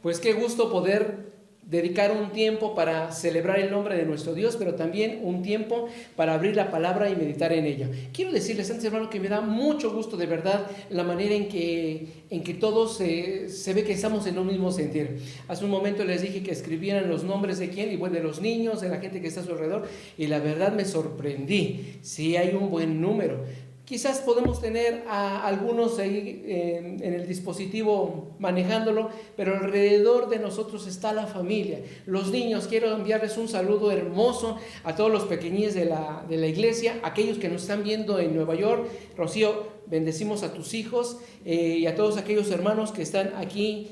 Pues qué gusto poder dedicar un tiempo para celebrar el nombre de nuestro Dios, pero también un tiempo para abrir la palabra y meditar en ella. Quiero decirles antes, hermano, que me da mucho gusto de verdad la manera en que todos se ve que estamos en un mismo sentir. Hace un momento les dije que escribieran los nombres de quién, y bueno, de los niños, de la gente que está a su alrededor, y la verdad me sorprendí. Sí hay un buen número. Quizás podemos tener a algunos ahí en el dispositivo manejándolo, pero alrededor de nosotros está la familia. Los niños, quiero enviarles un saludo hermoso a todos los pequeñines de la iglesia, aquellos que nos están viendo en Nueva York. Rocío, bendecimos a tus hijos y a todos aquellos hermanos que están aquí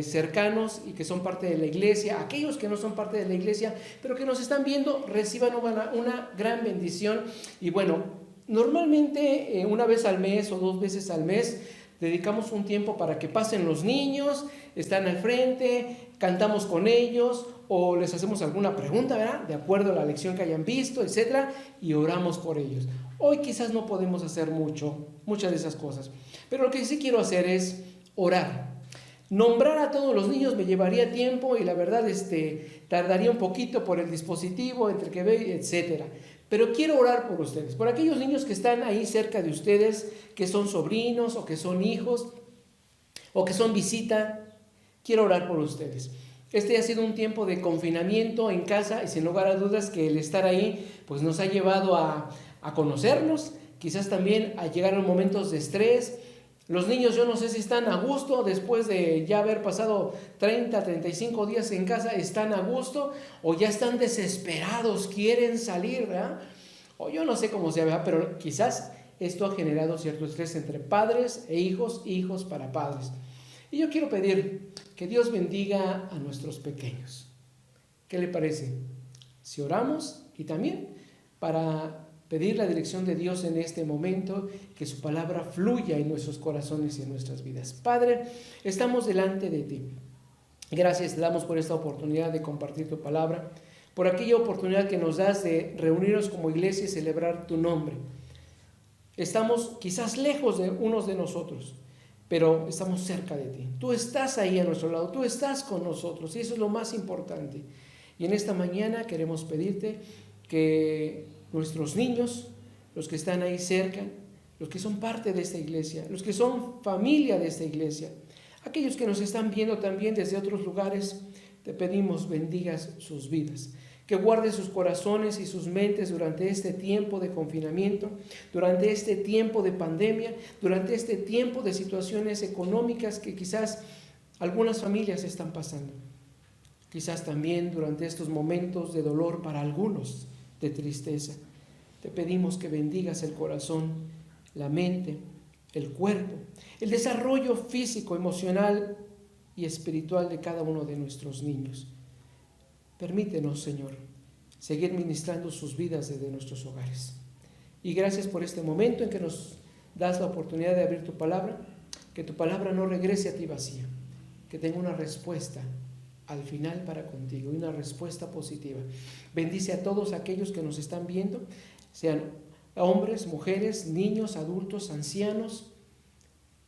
cercanos y que son parte de la iglesia. Aquellos que no son parte de la iglesia, pero que nos están viendo, reciban una gran bendición. Y bueno, normalmente una vez al mes o 2 veces al mes dedicamos un tiempo para que pasen los niños, están al frente, cantamos con ellos o les hacemos alguna pregunta, ¿verdad? De acuerdo a la lección que hayan visto, etcétera, y oramos por ellos. Hoy quizás no podemos hacer muchas de esas cosas, pero lo que sí quiero hacer es orar. Nombrar a todos los niños me llevaría tiempo y la verdad tardaría un poquito por el dispositivo, entre que ve, etcétera. Pero quiero orar por ustedes, por aquellos niños que están ahí cerca de ustedes, que son sobrinos o que son hijos o que son visita. Quiero orar por ustedes. Este ha sido un tiempo de confinamiento en casa y sin lugar a dudas que el estar ahí pues nos ha llevado a conocernos, quizás también a llegar a momentos de estrés. Los niños, yo no sé si están a gusto después de ya haber pasado 30, 35 días en casa, están a gusto o ya están desesperados, quieren salir, ¿verdad? O yo no sé cómo sea, ¿verdad? Pero quizás esto ha generado cierto estrés entre padres e hijos para padres. Y yo quiero pedir que Dios bendiga a nuestros pequeños. ¿Qué le parece? Si oramos y también para pedir la dirección de Dios en este momento, que su palabra fluya en nuestros corazones y en nuestras vidas. Padre, estamos delante de ti. Gracias te damos por esta oportunidad de compartir tu palabra, por aquella oportunidad que nos das de reunirnos como iglesia y celebrar tu nombre. Estamos quizás lejos de unos de nosotros, pero estamos cerca de ti. Tú estás ahí a nuestro lado, tú estás con nosotros y eso es lo más importante. Y en esta mañana queremos pedirte que nuestros niños, los que están ahí cerca, los que son parte de esta iglesia, los que son familia de esta iglesia, aquellos que nos están viendo también desde otros lugares, te pedimos bendigas sus vidas, que guardes sus corazones y sus mentes durante este tiempo de confinamiento, durante este tiempo de pandemia, durante este tiempo de situaciones económicas que quizás algunas familias están pasando. Quizás también durante estos momentos de dolor para algunos, de tristeza. Te pedimos que bendigas el corazón, la mente, el cuerpo, el desarrollo físico, emocional y espiritual de cada uno de nuestros niños. Permítenos, Señor, seguir ministrando sus vidas desde nuestros hogares. Y gracias por este momento en que nos das la oportunidad de abrir tu palabra, que tu palabra no regrese a ti vacía, que tenga una respuesta al final para contigo, y una respuesta positiva. Bendice a todos aquellos que nos están viendo, sean hombres, mujeres, niños, adultos, ancianos.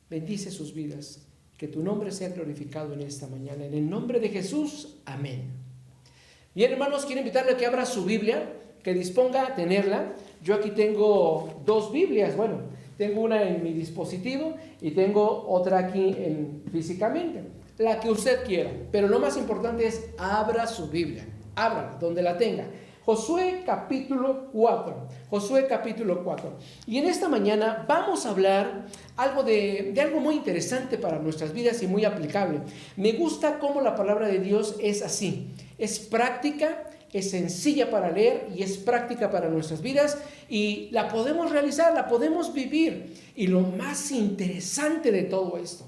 Bendice sus vidas, que tu nombre sea glorificado en esta mañana. En el nombre de Jesús, amén. Bien, hermanos, quiero invitarle a que abra su Biblia, que disponga a tenerla. Yo aquí tengo 2 Biblias, bueno, tengo una en mi dispositivo y tengo otra aquí físicamente. La que usted quiera, pero lo más importante es abra su Biblia, ábrala donde la tenga. Josué capítulo 4, Josué capítulo 4. Y en esta mañana vamos a hablar de algo muy interesante para nuestras vidas y muy aplicable. Me gusta cómo la palabra de Dios es así, es práctica, es sencilla para leer y es práctica para nuestras vidas y la podemos realizar, la podemos vivir. Y lo más interesante de todo esto,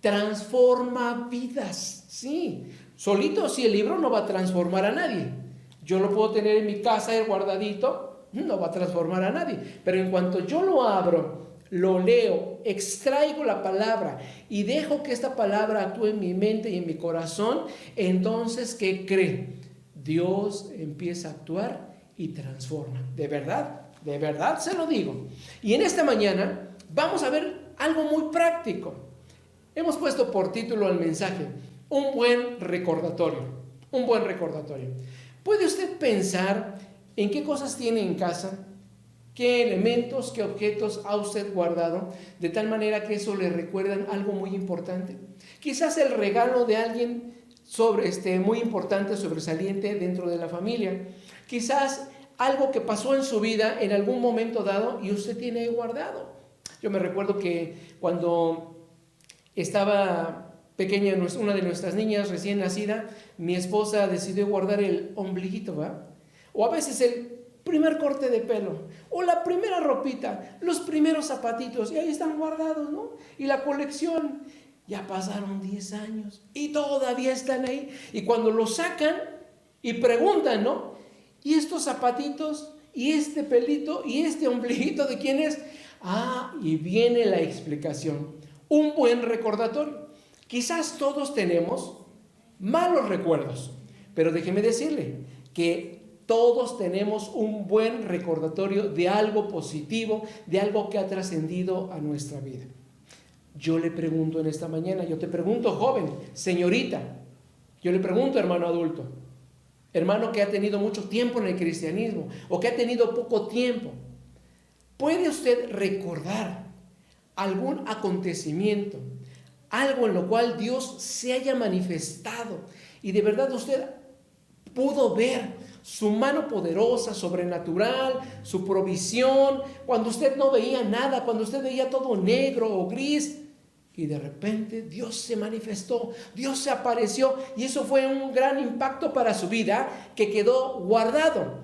transforma vidas, sí. Solito, si el libro no va a transformar a nadie. Yo lo puedo tener en mi casa guardadito, no va a transformar a nadie. Pero en cuanto yo lo abro, lo leo, extraigo la palabra y dejo que esta palabra actúe en mi mente y en mi corazón, entonces, ¿qué cree? Dios empieza a actuar y transforma. De verdad se lo digo. Y en esta mañana vamos a ver algo muy práctico. Hemos puesto por título al mensaje: un buen recordatorio, un buen recordatorio. ¿Puede usted pensar en qué cosas tiene en casa? ¿Qué elementos, qué objetos ha usted guardado de tal manera que eso le recuerdan algo muy importante? Quizás el regalo de alguien muy importante, sobresaliente dentro de la familia. Quizás algo que pasó en su vida en algún momento dado y usted tiene ahí guardado. Yo me recuerdo que cuando estaba pequeña, una de nuestras niñas recién nacida, mi esposa decidió guardar el ombliguito, ¿va? O a veces el primer corte de pelo, o la primera ropita, los primeros zapatitos, y ahí están guardados, ¿no? Y la colección, ya pasaron 10 años y todavía están ahí. Y cuando los sacan y preguntan, ¿no? ¿Y estos zapatitos? ¿Y este pelito? ¿Y este ombliguito de quién es? Ah, y viene la explicación. Un buen recordatorio. Quizás todos tenemos malos recuerdos, pero déjeme decirle que todos tenemos un buen recordatorio de algo positivo, de algo que ha trascendido a nuestra vida. Yo le pregunto en esta mañana, yo te pregunto, joven, señorita, yo le pregunto, hermano adulto, hermano que ha tenido mucho tiempo en el cristianismo o que ha tenido poco tiempo, ¿puede usted recordar algún acontecimiento, algo en lo cual Dios se haya manifestado y de verdad usted pudo ver su mano poderosa, sobrenatural, su provisión, cuando usted no veía nada, cuando usted veía todo negro o gris, y de repente Dios se manifestó, Dios se apareció, y eso fue un gran impacto para su vida que quedó guardado?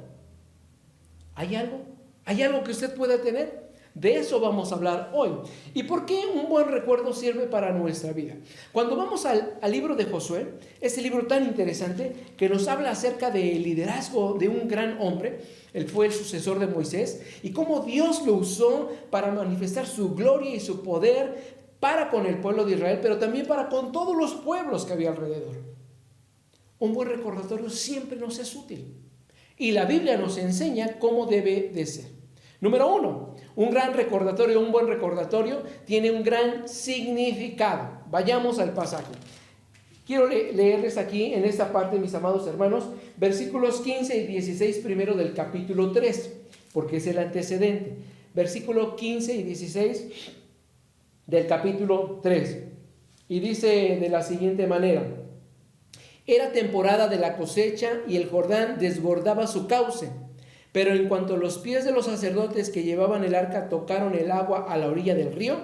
¿Hay algo? ¿Hay algo que usted pueda tener? De eso vamos a hablar hoy. ¿Y por qué un buen recuerdo sirve para nuestra vida? Cuando vamos al libro de Josué, ese libro tan interesante que nos habla acerca del liderazgo de un gran hombre, él fue el sucesor de Moisés, y cómo Dios lo usó para manifestar su gloria y su poder para con el pueblo de Israel, pero también para con todos los pueblos que había alrededor. Un buen recordatorio siempre nos es útil. Y la Biblia nos enseña cómo debe de ser. Número 1, un gran recordatorio, un buen recordatorio tiene un gran significado. Vayamos al pasaje. Quiero leerles aquí en esta parte, mis amados hermanos, versículos 15 y 16 primero del capítulo 3, porque es el antecedente. Versículo 15 y 16 del capítulo 3. Y dice de la siguiente manera: era temporada de la cosecha y el Jordán desbordaba su cauce. Pero en cuanto los pies de los sacerdotes que llevaban el arca tocaron el agua a la orilla del río,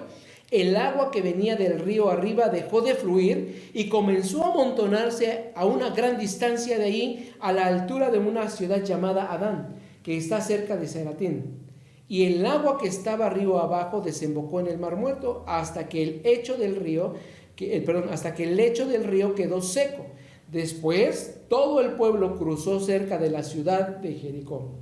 el agua que venía del río arriba dejó de fluir y comenzó a amontonarse a una gran distancia de ahí, a la altura de una ciudad llamada Adán, que está cerca de Zeratín. Y el agua que estaba río abajo desembocó en el Mar Muerto hasta que el lecho del río quedó seco. Después todo el pueblo cruzó cerca de la ciudad de Jericó.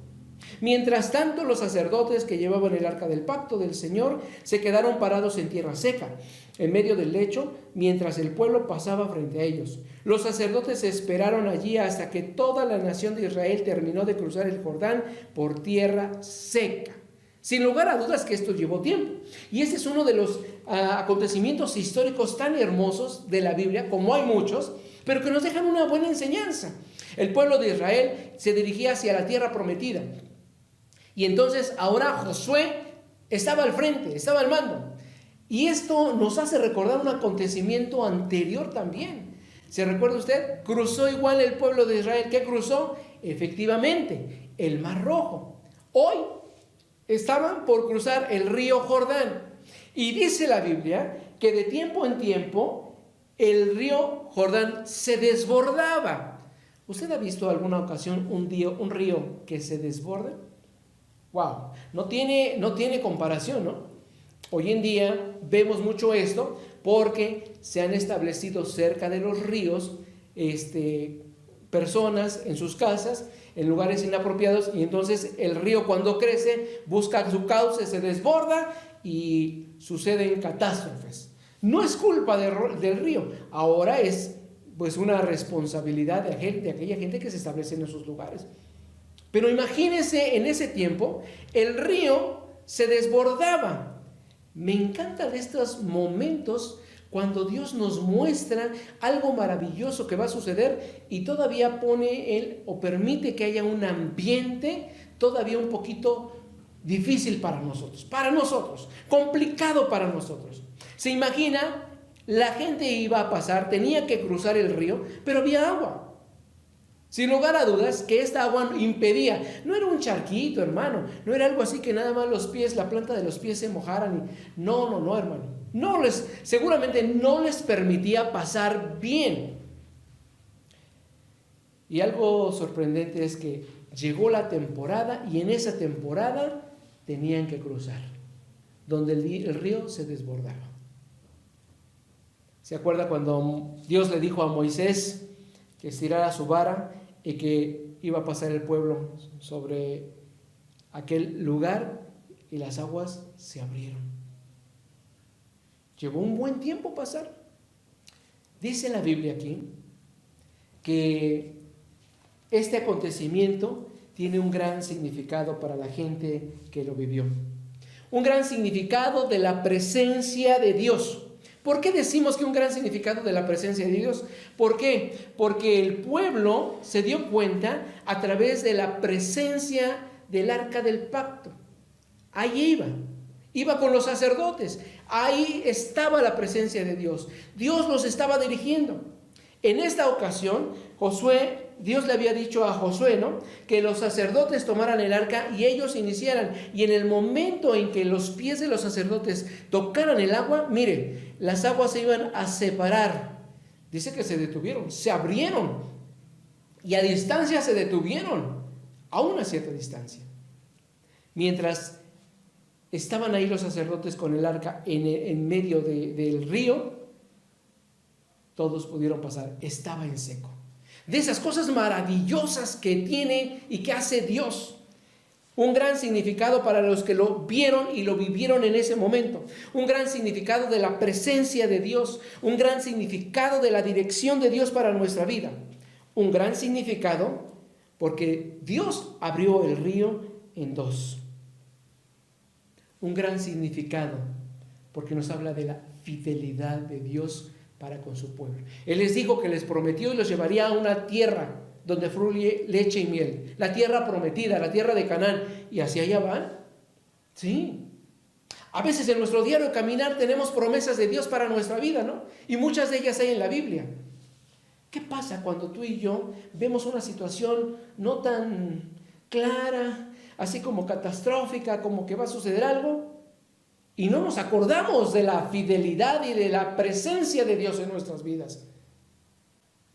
Mientras tanto, los sacerdotes que llevaban el arca del pacto del Señor se quedaron parados en tierra seca, en medio del lecho, mientras el pueblo pasaba frente a ellos. Los sacerdotes esperaron allí hasta que toda la nación de Israel terminó de cruzar el Jordán por tierra seca. Sin lugar a dudas que esto llevó tiempo. Y este es uno de los acontecimientos históricos tan hermosos de la Biblia, como hay muchos, pero que nos dejan una buena enseñanza. El pueblo de Israel se dirigía hacia la tierra prometida. Y entonces ahora Josué estaba al frente, estaba al mando. Y esto nos hace recordar un acontecimiento anterior también. ¿Se recuerda usted? Cruzó igual el pueblo de Israel. ¿Qué cruzó? Efectivamente, el Mar Rojo. Hoy estaban por cruzar el río Jordán. Y dice la Biblia que de tiempo en tiempo el río Jordán se desbordaba. ¿Usted ha visto alguna ocasión un río que se desborde? Wow, no tiene comparación, ¿no? Hoy en día vemos mucho esto porque se han establecido cerca de los ríos personas en sus casas, en lugares inapropiados, y entonces el río cuando crece busca su cauce, se desborda y suceden catástrofes. No es culpa del río, ahora es pues una responsabilidad de aquella gente que se establece en esos lugares. Pero imagínense, en ese tiempo el río se desbordaba. Me encantan estos momentos Cuando Dios nos muestra algo maravilloso que va a suceder y todavía pone Él o permite que haya un ambiente todavía un poquito difícil para nosotros, complicado para nosotros. Se imagina, la gente iba a pasar, tenía que cruzar el río, pero había agua. Sin lugar a dudas que esta agua impedía, no era un charquito, hermano, no era algo así que nada más los pies, la planta de los pies se mojaran. No, hermano, seguramente no les permitía pasar bien. Y algo sorprendente es que llegó la temporada y en esa temporada tenían que cruzar, donde el río se desbordaba. ¿Se acuerda cuando Dios le dijo a Moisés que estirara su vara y que iba a pasar el pueblo sobre aquel lugar y las aguas se abrieron? Llevó un buen tiempo pasar. Dice la Biblia aquí que este acontecimiento tiene un gran significado para la gente que lo vivió. Un gran significado de la presencia de Dios. ¿Por qué decimos que un gran significado de la presencia de Dios? ¿Por qué? Porque el pueblo se dio cuenta a través de la presencia del arca del pacto. Ahí iba con los sacerdotes. Ahí estaba la presencia de Dios. Dios los estaba dirigiendo. En esta ocasión, Dios le había dicho a Josué, ¿no?, que los sacerdotes tomaran el arca y ellos iniciaran. Y en el momento en que los pies de los sacerdotes tocaran el agua, mire, las aguas se iban a separar. Dice que se detuvieron, se abrieron y a distancia se detuvieron, a una cierta distancia. Mientras estaban ahí los sacerdotes con el arca en medio del río, todos pudieron pasar, estaba en seco. De esas cosas maravillosas que tiene y que hace Dios. Un gran significado para los que lo vieron y lo vivieron en ese momento. Un gran significado de la presencia de Dios. Un gran significado de la dirección de Dios para nuestra vida. Un gran significado porque Dios abrió el río en dos. Un gran significado porque nos habla de la fidelidad de Dios para con su pueblo. Él les dijo que les prometió y los llevaría a una tierra donde fluye leche y miel, la tierra prometida, la tierra de Canaán, y hacia allá van. Sí. A veces en nuestro diario caminar tenemos promesas de Dios para nuestra vida, ¿no? Y muchas de ellas hay en la Biblia. ¿Qué pasa cuando tú y yo vemos una situación no tan clara, así como catastrófica, como que va a suceder algo, y no nos acordamos de la fidelidad y de la presencia de Dios en nuestras vidas?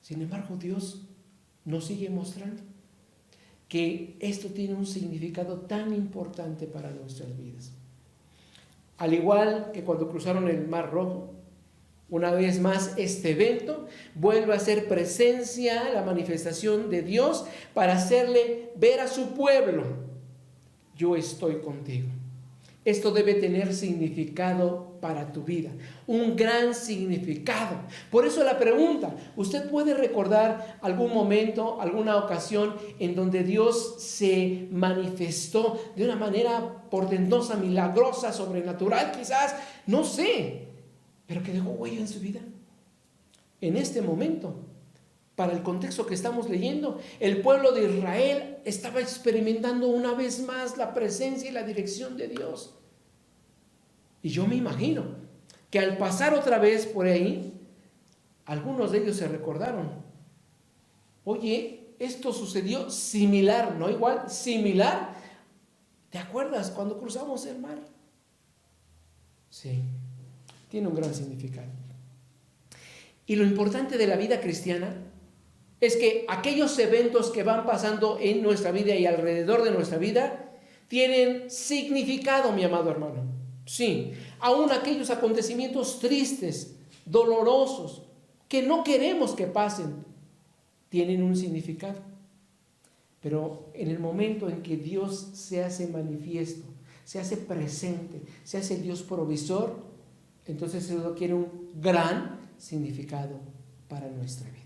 Sin embargo, Dios nos sigue mostrando que esto tiene un significado tan importante para nuestras vidas. Al igual que cuando cruzaron el Mar Rojo, una vez más este evento vuelve a ser presencia, la manifestación de Dios para hacerle ver a su pueblo: yo estoy contigo. Esto debe tener significado para tu vida, un gran significado. Por eso la pregunta: ¿usted puede recordar algún momento, alguna ocasión en donde Dios se manifestó de una manera portentosa, milagrosa, sobrenatural quizás? No sé, pero que dejó huella en su vida. En este momento, para el contexto que estamos leyendo, el pueblo de Israel estaba experimentando una vez más la presencia y la dirección de Dios. Y yo me imagino que al pasar otra vez por ahí, algunos de ellos se recordaron: oye, esto sucedió similar, no igual, similar. ¿Te acuerdas cuando cruzamos el mar? Sí, tiene un gran significado. Y lo importante de la vida cristiana es que aquellos eventos que van pasando en nuestra vida y alrededor de nuestra vida tienen significado, mi amado hermano. Sí, aún aquellos acontecimientos tristes, dolorosos, que no queremos que pasen, tienen un significado. Pero en el momento en que Dios se hace manifiesto, se hace presente, se hace Dios provisor, entonces eso tiene un gran significado para nuestra vida.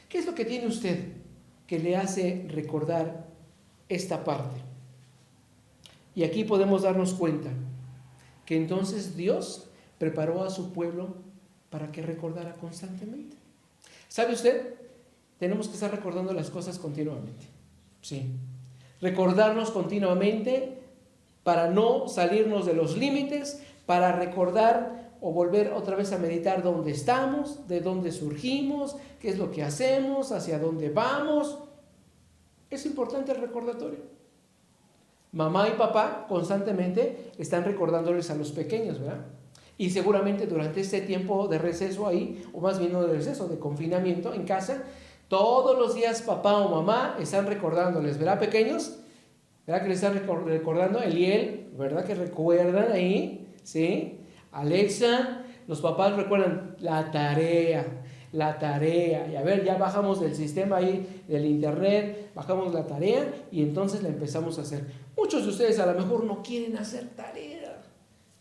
¿Qué es lo que tiene usted que le hace recordar esta parte? Y aquí podemos darnos cuenta que entonces Dios preparó a su pueblo para que recordara constantemente. ¿Sabe usted? Tenemos que estar recordando las cosas continuamente. Sí. Recordarnos continuamente para no salirnos de los límites, para recordar o volver otra vez a meditar dónde estamos, de dónde surgimos, qué es lo que hacemos, hacia dónde vamos. Es importante el recordatorio. Mamá y papá constantemente están recordándoles a los pequeños, ¿verdad? Y seguramente durante este tiempo de receso ahí, o más bien no de receso, de confinamiento en casa, todos los días papá o mamá están recordándoles, ¿verdad, pequeños? ¿Verdad que les están recordando? Eliel, ¿verdad que recuerdan ahí? ¿Sí? Alexa, los papás recuerdan la tarea. Y a ver, ya bajamos del sistema ahí, del internet, bajamos la tarea y entonces la empezamos a hacer. Muchos de ustedes a lo mejor no quieren hacer tarea,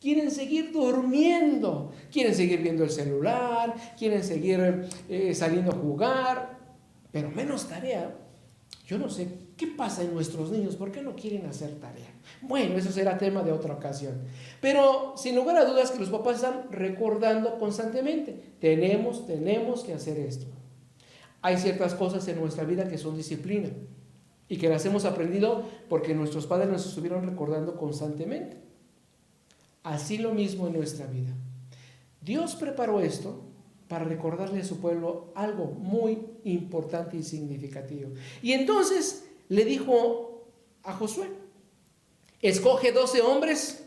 quieren seguir durmiendo, quieren seguir viendo el celular, quieren seguir saliendo a jugar, pero menos tarea. Yo no sé qué pasa en nuestros niños, ¿por qué no quieren hacer tarea? Bueno, eso será tema de otra ocasión. Pero sin lugar a dudas que los papás están recordando constantemente, tenemos que hacer esto. Hay ciertas cosas en nuestra vida que son disciplina y que las hemos aprendido porque nuestros padres nos estuvieron recordando constantemente. Así lo mismo en nuestra vida. Dios preparó esto para recordarle a su pueblo algo muy importante y significativo. Y entonces le dijo a Josué: escoge 12 hombres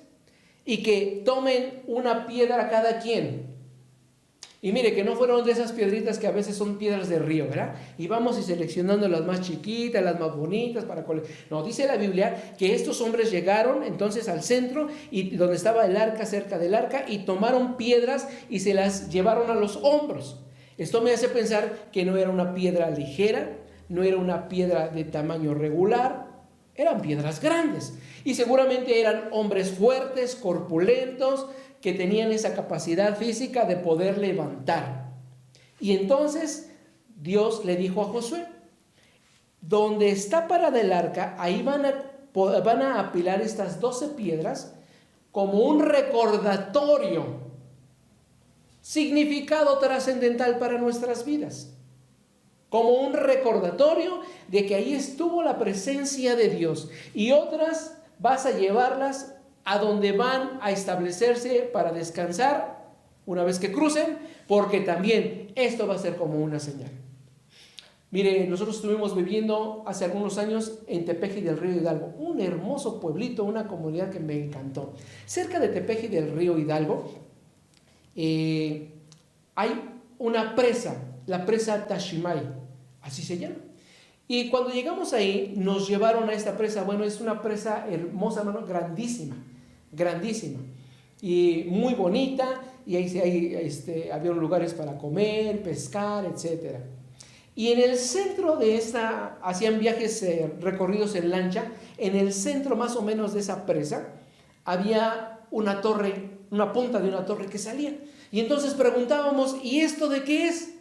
y que tomen una piedra cada quien. Y mire que no fueron de esas piedritas que a veces son piedras de río, ¿verdad? Y vamos y seleccionando las más chiquitas, las más bonitas para... No, dice la Biblia que estos hombres llegaron entonces al centro y donde estaba el arca, cerca del arca, y tomaron piedras y se las llevaron a los hombros. Esto me hace pensar que no era una piedra ligera, no era una piedra de tamaño regular, eran piedras grandes. Y seguramente eran hombres fuertes, corpulentos, que tenían esa capacidad física de poder levantar. Y entonces Dios le dijo a Josué: donde está parada el arca, ahí van a apilar estas 12 piedras como un recordatorio, significado trascendental para nuestras vidas, como un recordatorio de que ahí estuvo la presencia de Dios, y otras vas a llevarlas a donde van a establecerse para descansar una vez que crucen, porque también esto va a ser como una señal. Mire, nosotros estuvimos viviendo hace algunos años en Tepeji del Río Hidalgo, un hermoso pueblito, una comunidad que me encantó. Cerca de Tepeji del Río Hidalgo hay una presa, la presa Tashimay, así se llama. Y cuando llegamos ahí, nos llevaron a esta presa. Bueno, es una presa hermosa, hermano, grandísima y muy bonita, y ahí había lugares para comer, pescar, etc. Y en el centro de esta, hacían viajes, recorridos en lancha. En el centro más o menos de esa presa había una torre, una punta de una torre que salía, y entonces preguntábamos: ¿y esto de qué es?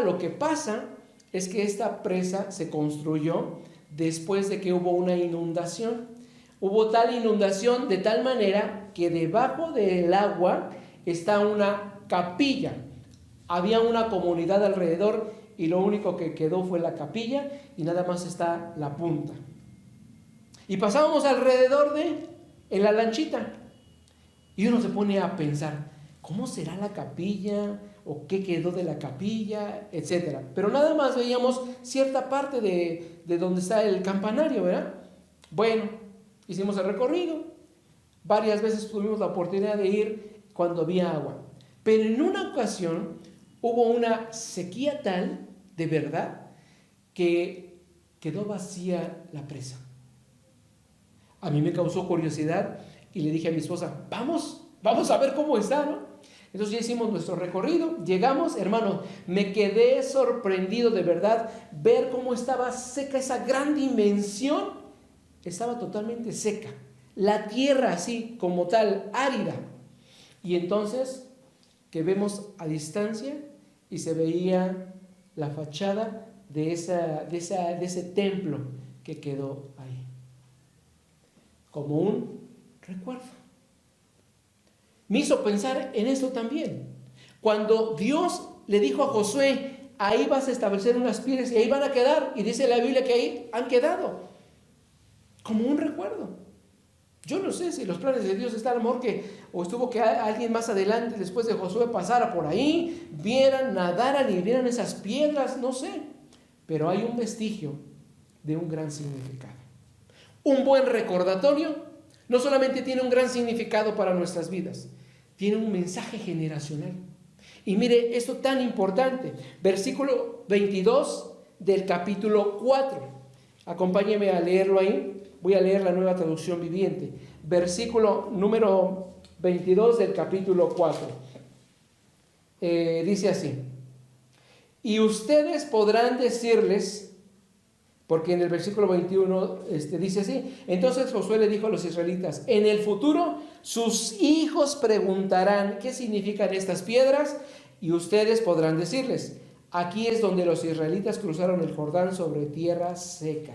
Lo que pasa es que esta presa se construyó después de que hubo una inundación. Hubo tal inundación de tal manera que debajo del agua está una capilla. Había una comunidad alrededor y lo único que quedó fue la capilla y nada más está la punta. Y pasábamos alrededor en la lanchita, y uno se pone a pensar: ¿cómo será la capilla? ¿O qué quedó de la capilla? Etcétera. Pero nada más veíamos cierta parte de donde está el campanario, ¿verdad? Bueno, hicimos el recorrido. Varias veces tuvimos la oportunidad de ir cuando había agua. Pero en una ocasión hubo una sequía tal, de verdad, que quedó vacía la presa. A mí me causó curiosidad y le dije a mi esposa: vamos a ver cómo está, ¿no? Entonces ya hicimos nuestro recorrido, llegamos, hermano, me quedé sorprendido de verdad ver cómo estaba seca esa gran dimensión. Estaba totalmente seca, la tierra así como tal, árida. Y entonces que vemos a distancia y se veía la fachada de ese templo que quedó ahí, como un recuerdo. Me hizo pensar en esto también. Cuando Dios le dijo a Josué, ahí vas a establecer unas piedras y ahí van a quedar, y dice la Biblia que ahí han quedado, como un recuerdo. Yo no sé si los planes de Dios están, a lo mejor o estuvo que alguien más adelante, después de Josué, pasara por ahí, vieran, nadaran y vieran esas piedras, no sé. Pero hay un vestigio de un gran significado. Un buen recordatorio no solamente tiene un gran significado para nuestras vidas, tiene un mensaje generacional. Y mire, esto tan importante, versículo 22 del capítulo 4. Acompáñeme a leerlo ahí. Voy a leer la Nueva Traducción Viviente. Versículo número 22 del capítulo 4. Dice así: y ustedes podrán decirles, porque en el versículo 21 dice así: entonces Josué le dijo a los israelitas, en el futuro sus hijos preguntarán qué significan estas piedras, y ustedes podrán decirles, aquí es donde los israelitas cruzaron el Jordán sobre tierra seca.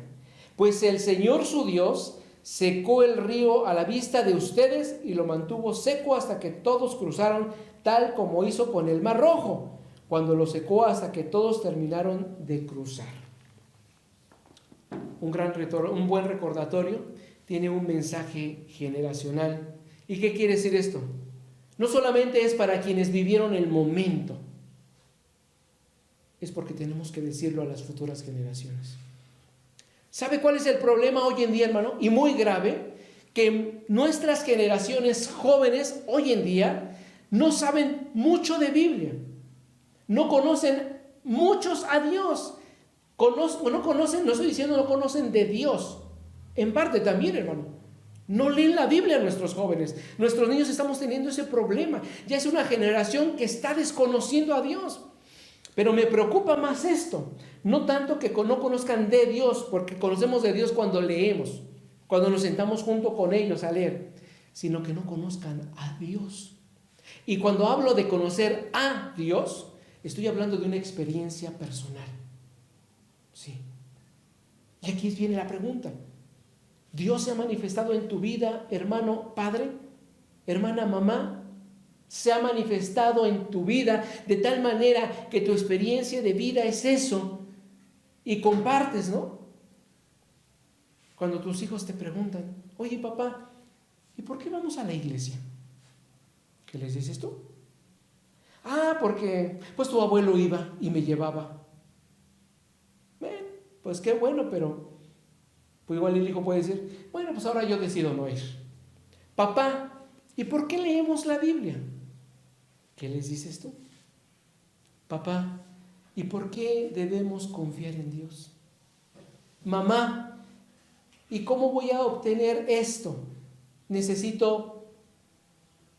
Pues el Señor su Dios secó el río a la vista de ustedes y lo mantuvo seco hasta que todos cruzaron, tal como hizo con el Mar Rojo, cuando lo secó hasta que todos terminaron de cruzar. Un buen recordatorio tiene un mensaje generacional. ¿Y qué quiere decir esto? No solamente es para quienes vivieron el momento, es porque tenemos que decirlo a las futuras generaciones. ¿Sabe cuál es el problema hoy en día, hermano? Y muy grave, que nuestras generaciones jóvenes hoy en día no saben mucho de Biblia. No conocen muchos a Dios. No conocen, no estoy diciendo no conocen de Dios. En parte también, hermano. No leen la Biblia nuestros jóvenes. Nuestros niños estamos teniendo ese problema. Ya es una generación que está desconociendo a Dios. Pero me preocupa más esto. No tanto que no conozcan de Dios, porque conocemos de Dios cuando leemos, cuando nos sentamos junto con ellos a leer, sino que no conozcan a Dios. Y cuando hablo de conocer a Dios, estoy hablando de una experiencia personal. Sí. Y aquí viene la pregunta. ¿Dios se ha manifestado en tu vida, hermano, padre, hermana, mamá? ¿Se ha manifestado en tu vida de tal manera que tu experiencia de vida es eso? Y compartes, ¿no? Cuando tus hijos te preguntan, oye papá, ¿y por qué vamos a la iglesia? ¿Qué les dices tú? Ah, porque pues tu abuelo iba y me llevaba. Pues qué bueno, pero pues igual el hijo puede decir, bueno, pues ahora yo decido no ir. Papá, ¿y por qué leemos la Biblia? ¿Qué les dices tú? Papá, ¿y por qué debemos confiar en Dios? Mamá, ¿y cómo voy a obtener esto? Necesito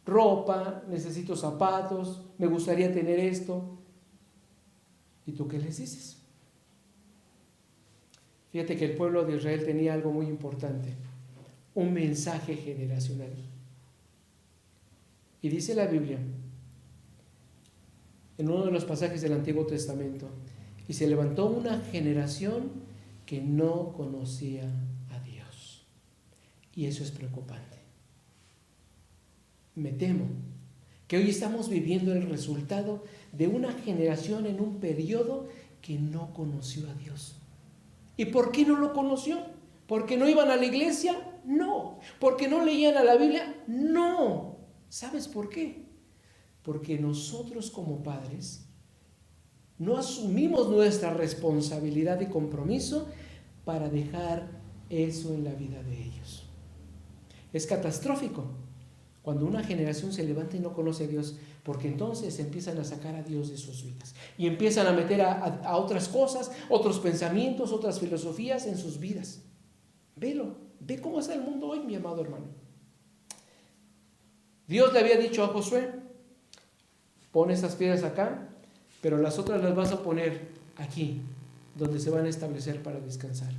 ropa, necesito zapatos, me gustaría tener esto. ¿Y tú qué les dices? Fíjate que el pueblo de Israel tenía algo muy importante, un mensaje generacional. Y dice la Biblia, en uno de los pasajes del Antiguo Testamento, y se levantó una generación que no conocía a Dios. Y eso es preocupante. Me temo que hoy estamos viviendo el resultado de una generación en un periodo que no conoció a Dios. ¿Y por qué no lo conoció? ¿Porque no iban a la iglesia? No. ¿Porque no leían a la Biblia? No. ¿Sabes por qué? Porque nosotros como padres no asumimos nuestra responsabilidad y compromiso para dejar eso en la vida de ellos. Es catastrófico cuando una generación se levanta y no conoce a Dios, porque entonces empiezan a sacar a Dios de sus vidas y empiezan a meter a otras cosas, otros pensamientos, otras filosofías en sus vidas. Velo, ve cómo está el mundo hoy, mi amado hermano. Dios le había dicho a Josué, pon estas piedras acá, pero las otras las vas a poner aquí, donde se van a establecer para descansar.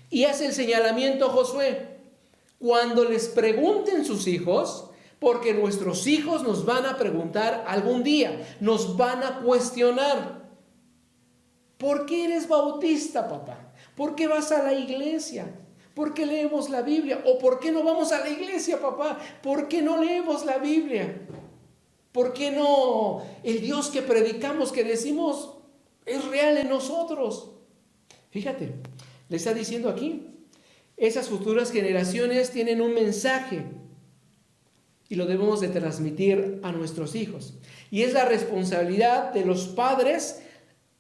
Y hace el señalamiento a Josué, cuando les pregunten sus hijos, porque nuestros hijos nos van a preguntar algún día, nos van a cuestionar. ¿Por qué eres bautista, papá? ¿Por qué vas a la iglesia? ¿Por qué leemos la Biblia? ¿O por qué no vamos a la iglesia, papá? ¿Por qué no leemos la Biblia? ¿Por qué no el Dios que predicamos, que decimos, es real en nosotros? Fíjate, le está diciendo aquí, esas futuras generaciones tienen un mensaje y lo debemos de transmitir a nuestros hijos. Y es la responsabilidad de los padres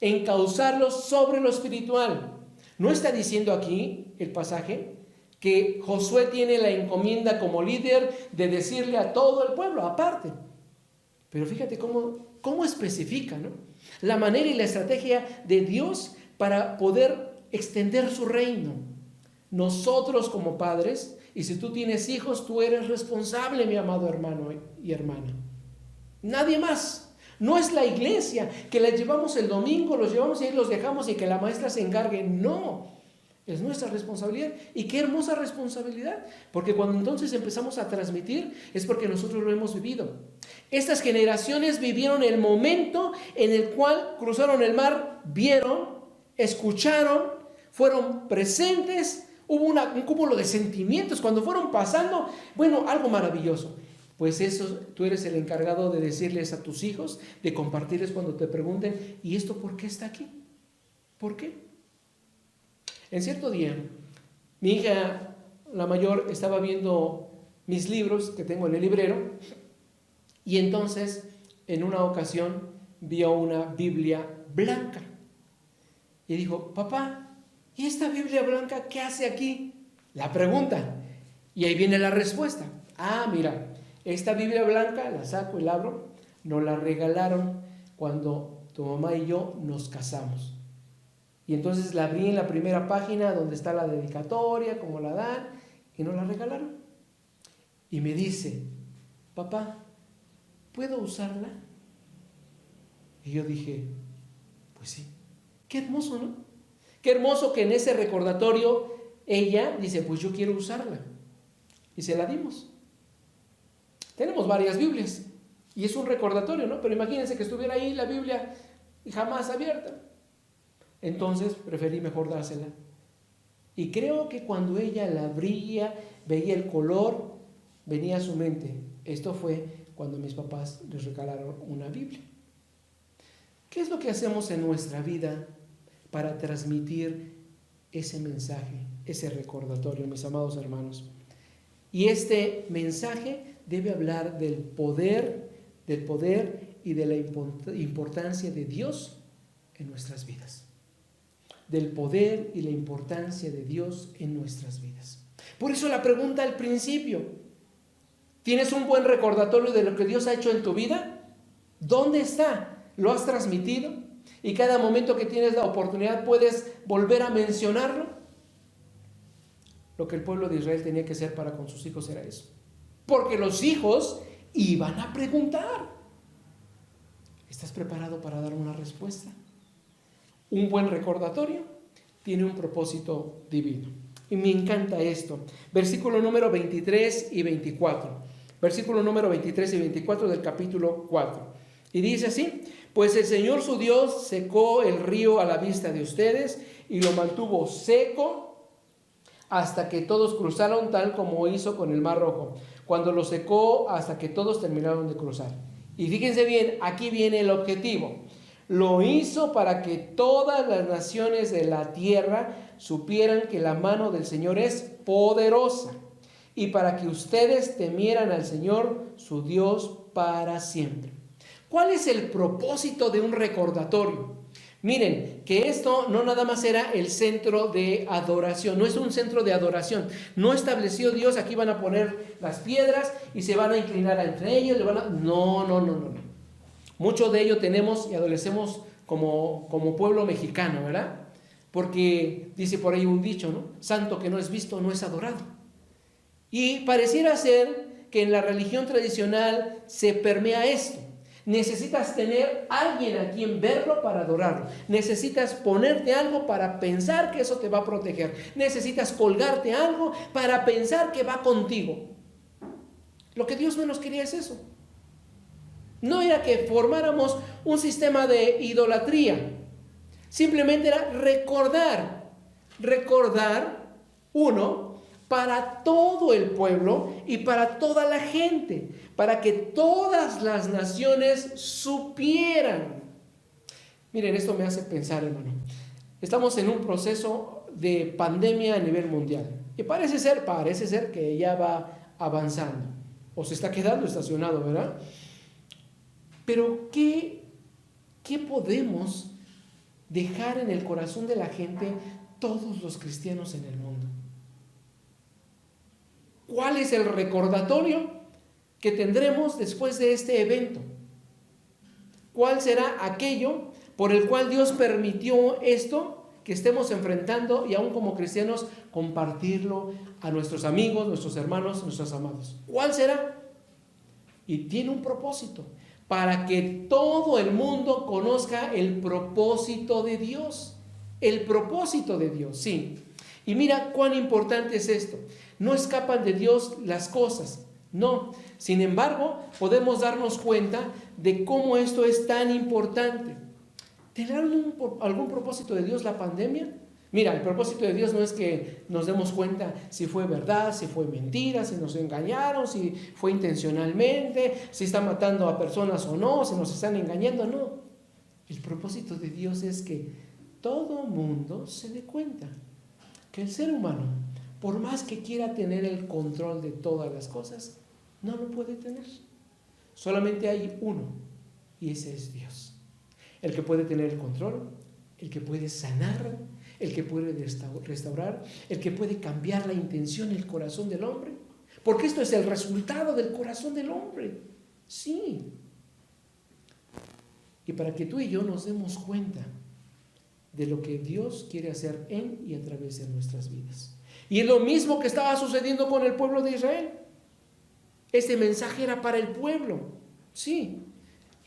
encauzarlos sobre lo espiritual. No está diciendo aquí el pasaje que Josué tiene la encomienda como líder de decirle a todo el pueblo, aparte. Pero fíjate cómo especifica, ¿no?, la manera y la estrategia de Dios para poder extender su reino. Nosotros como padres, y si tú tienes hijos, tú eres responsable, mi amado hermano y hermana. Nadie más. No es la iglesia que la llevamos el domingo, los llevamos y ahí los dejamos y que la maestra se encargue. No, es nuestra responsabilidad. Y qué hermosa responsabilidad, porque cuando entonces empezamos a transmitir es porque nosotros lo hemos vivido. Estas generaciones vivieron el momento en el cual cruzaron el mar, vieron, escucharon, fueron presentes, hubo un cúmulo de sentimientos cuando fueron pasando, bueno, algo maravilloso. Pues eso, tú eres el encargado de decirles a tus hijos, de compartirles cuando te pregunten, ¿y esto por qué está aquí? ¿Por qué? En cierto día, mi hija, la mayor, estaba viendo mis libros que tengo en el librero, y entonces, en una ocasión, vio una Biblia blanca. Y dijo, papá, ¿y esta Biblia blanca qué hace aquí? La pregunta. Y ahí viene la respuesta. Ah, mira, esta Biblia blanca, la saco y la abro, nos la regalaron cuando tu mamá y yo nos casamos. Y entonces la abrí en la primera página donde está la dedicatoria, cómo la dan, y nos la regalaron. Y me dice, papá, ¿puedo usarla? Y yo dije, pues sí. Qué hermoso, ¿no? Qué hermoso que en ese recordatorio ella dice, pues yo quiero usarla. Y se la dimos. Tenemos varias Biblias y es un recordatorio, ¿no? Pero imagínense que estuviera ahí la Biblia jamás abierta. Entonces preferí mejor dársela. Y creo que cuando ella la abría, veía el color, venía a su mente. Esto fue cuando mis papás les regalaron una Biblia. ¿Qué es lo que hacemos en nuestra vida para transmitir ese mensaje, ese recordatorio, mis amados hermanos? Y este mensaje debe hablar del poder y de la importancia de Dios en nuestras vidas. Del poder y la importancia de Dios en nuestras vidas. Por eso la pregunta al principio, ¿tienes un buen recordatorio de lo que Dios ha hecho en tu vida? ¿Dónde está? ¿Lo has transmitido? ¿Y cada momento que tienes la oportunidad puedes volver a mencionarlo? Lo que el pueblo de Israel tenía que hacer para con sus hijos era eso. Porque los hijos iban a preguntar. ¿Estás preparado para dar una respuesta? Un buen recordatorio tiene un propósito divino. Y me encanta esto. Versículo número 23 y 24. Versículo número 23 y 24 del capítulo 4. Y dice así, pues el Señor su Dios secó el río a la vista de ustedes y lo mantuvo seco hasta que todos cruzaron, tal como hizo con el Mar Rojo, cuando lo secó hasta que todos terminaron de cruzar. Y fíjense bien, aquí viene el objetivo. Lo hizo para que todas las naciones de la tierra supieran que la mano del Señor es poderosa y para que ustedes temieran al Señor su Dios para siempre. ¿Cuál es el propósito de un recordatorio? Miren, que esto no nada más era el centro de adoración, no es un centro de adoración. No estableció Dios, aquí van a poner las piedras y se van a inclinar entre ellos. No. Mucho de ello tenemos y adolecemos como pueblo mexicano, ¿verdad? Porque dice por ahí un dicho, ¿no? Santo que no es visto, no es adorado. Y pareciera ser que en la religión tradicional se permea esto. Necesitas tener alguien a quien verlo para adorarlo. Necesitas ponerte algo para pensar que eso te va a proteger. Necesitas colgarte algo para pensar que va contigo. Lo que Dios menos quería es eso. No era que formáramos un sistema de idolatría. Simplemente era recordar, uno, para todo el pueblo y para toda la gente, para que todas las naciones supieran. Miren, esto me hace pensar, hermano. Estamos en un proceso de pandemia a nivel mundial y parece ser que ya va avanzando o se está quedando estacionado, ¿verdad? Pero ¿qué podemos dejar en el corazón de la gente, todos los cristianos en el mundo? ¿Cuál es el recordatorio que tendremos después de este evento? ¿Cuál será aquello por el cual Dios permitió esto que estemos enfrentando y aún como cristianos compartirlo a nuestros amigos, nuestros hermanos, nuestros amados? ¿Cuál será? Y tiene un propósito, para que todo el mundo conozca el propósito de Dios. El propósito de Dios, sí. Y mira cuán importante es esto. No escapan de Dios las cosas, no. Sin embargo, podemos darnos cuenta de cómo esto es tan importante. ¿Tendrá algún propósito de Dios la pandemia? Mira, el propósito de Dios no es que nos demos cuenta si fue verdad, si fue mentira, si nos engañaron, si fue intencionalmente, si están matando a personas o no, si nos están engañando, no. El propósito de Dios es que todo mundo se dé cuenta que el ser humano, por más que quiera tener el control de todas las cosas, no lo puede tener. Solamente hay uno, y ese es Dios. El que puede tener el control, el que puede sanar, el que puede restaurar, el que puede cambiar la intención y el corazón del hombre. Porque esto es el resultado del corazón del hombre. Sí. Y para que tú y yo nos demos cuenta de lo que Dios quiere hacer en y a través de nuestras vidas. Y es lo mismo que estaba sucediendo con el pueblo de Israel. Este mensaje era para el pueblo. Sí.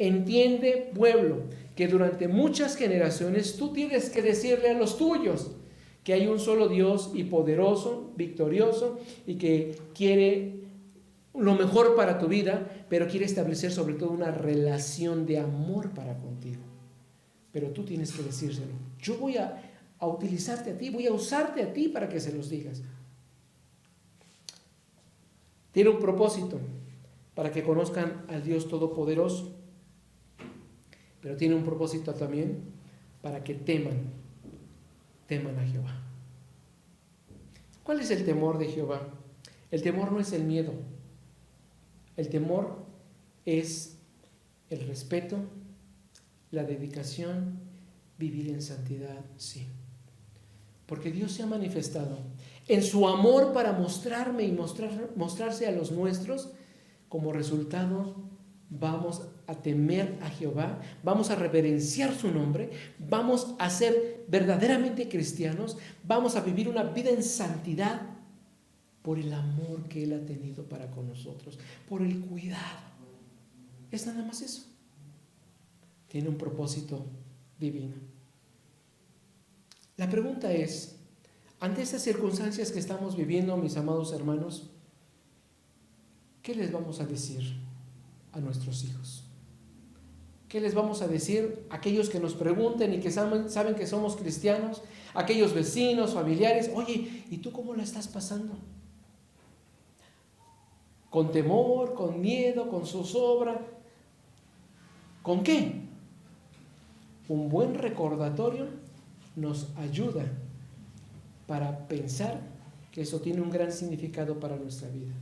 Entiende, pueblo, que durante muchas generaciones tú tienes que decirle a los tuyos que hay un solo Dios y poderoso, victorioso, y que quiere lo mejor para tu vida, pero quiere establecer sobre todo una relación de amor para contigo. Pero tú tienes que decírselo. Yo voy a utilizarte a ti, voy a usarte a ti para que se los digas. Tiene un propósito para que conozcan al Dios Todopoderoso, pero tiene un propósito también para que teman a Jehová. ¿Cuál es el temor de Jehová? El temor no es el miedo. El temor es el respeto, la dedicación, vivir en santidad, sí. Porque Dios se ha manifestado en su amor para mostrarme y mostrarse a los nuestros. Como resultado, vamos a temer a Jehová, vamos a reverenciar su nombre, vamos a ser verdaderamente cristianos, vamos a vivir una vida en santidad por el amor que Él ha tenido para con nosotros, por el cuidado. Es nada más eso. Tiene un propósito divino. La pregunta es, ante estas circunstancias que estamos viviendo, mis amados hermanos, ¿qué les vamos a decir a nuestros hijos? ¿Qué les vamos a decir a aquellos que nos pregunten y que saben que somos cristianos? Aquellos vecinos, familiares, oye, ¿y tú cómo la estás pasando? ¿Con temor, con miedo, con zozobra? ¿Con qué? Un buen recordatorio nos ayuda para pensar que eso tiene un gran significado para nuestra vida,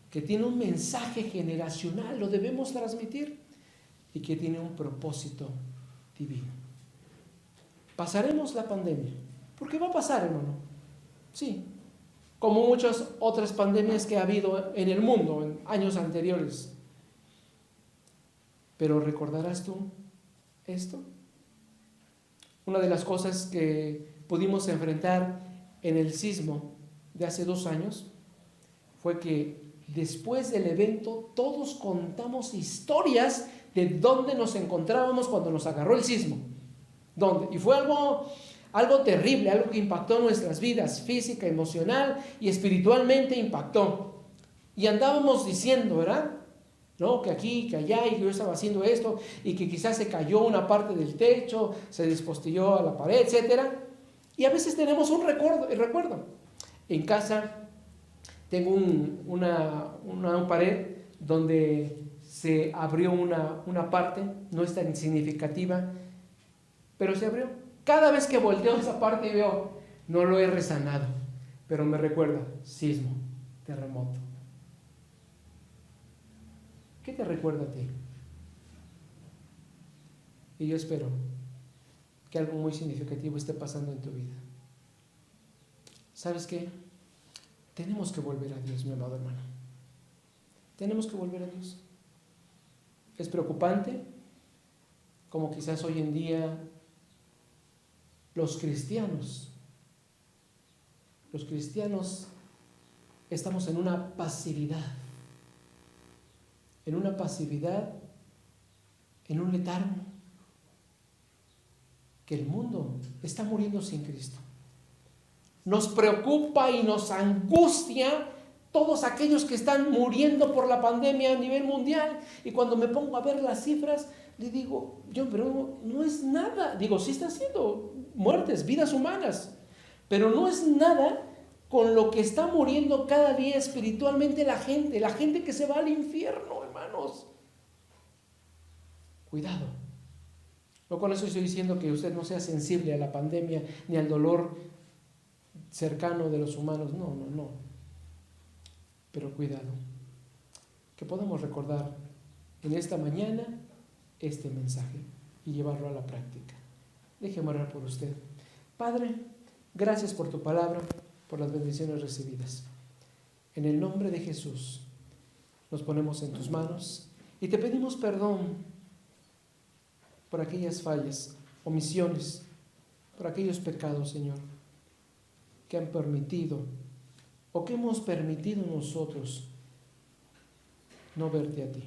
que tiene un mensaje generacional, lo debemos transmitir, y que tiene un propósito divino. Pasaremos la pandemia, porque va a pasar, hermano. Sí, como muchas otras pandemias que ha habido en el mundo en años anteriores. Pero ¿recordarás tú esto? Una de las cosas que pudimos enfrentar en el sismo de hace 2 años fue que después del evento todos contamos historias de dónde nos encontrábamos cuando nos agarró el sismo. ¿Dónde? Y fue algo terrible, algo que impactó nuestras vidas, física, emocional y espiritualmente impactó. Y andábamos diciendo, ¿verdad? ¿No? Que aquí, que allá, y que yo estaba haciendo esto, y que quizás se cayó una parte del techo, se despostilló a la pared, etc. Y a veces tenemos un recuerdo. En casa tengo una pared donde se abrió una parte, no es tan significativa, pero se abrió. Cada vez que volteo esa parte y veo, no lo he resanado, pero me recuerda sismo, terremoto. ¿Qué te recuerda a ti? Y yo espero que algo muy significativo esté pasando en tu vida. ¿Sabes qué? Tenemos que volver a Dios, mi amado hermano. Tenemos que volver a Dios. Es preocupante como quizás hoy en día los cristianos estamos en una pasividad, en un letargo, que el mundo está muriendo sin Cristo. Nos preocupa y nos angustia todos aquellos que están muriendo por la pandemia a nivel mundial. Y cuando me pongo a ver las cifras, le digo, pero no es nada. Digo, sí está haciendo muertes, vidas humanas, pero no es nada con lo que está muriendo cada día espiritualmente la gente que se va al infierno, hermanos. Cuidado. No con eso estoy diciendo que usted no sea sensible a la pandemia ni al dolor cercano de los humanos, no. Pero cuidado, que podamos recordar en esta mañana este mensaje y llevarlo a la práctica. Déjeme orar por usted. Padre, gracias por tu palabra, por las bendiciones recibidas. En el nombre de Jesús nos ponemos en tus manos y te pedimos perdón por aquellas fallas, omisiones, por aquellos pecados, Señor, que han permitido o que hemos permitido nosotros no verte a ti,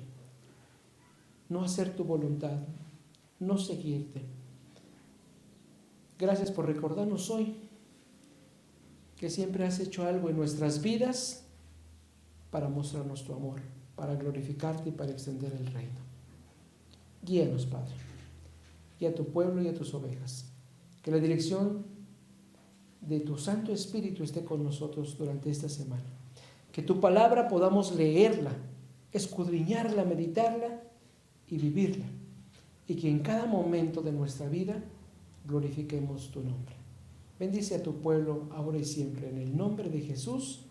no hacer tu voluntad, no seguirte. Gracias por recordarnos hoy que siempre has hecho algo en nuestras vidas para mostrarnos tu amor, para glorificarte y para extender el reino. Guíanos, Padre, y a tu pueblo y a tus ovejas. Que la dirección de tu Santo Espíritu esté con nosotros durante esta semana. Que tu palabra podamos leerla, escudriñarla, meditarla y vivirla. Y que en cada momento de nuestra vida glorifiquemos tu nombre. Bendice a tu pueblo ahora y siempre. En el nombre de Jesús.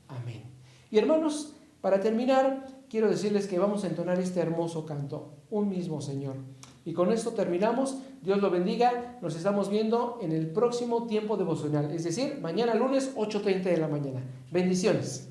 Amén. Y hermanos, para terminar, quiero decirles que vamos a entonar este hermoso canto, Un mismo Señor. Y con esto terminamos. Dios lo bendiga. Nos estamos viendo en el próximo tiempo devocional, es decir, mañana lunes 8:30 de la mañana. Bendiciones.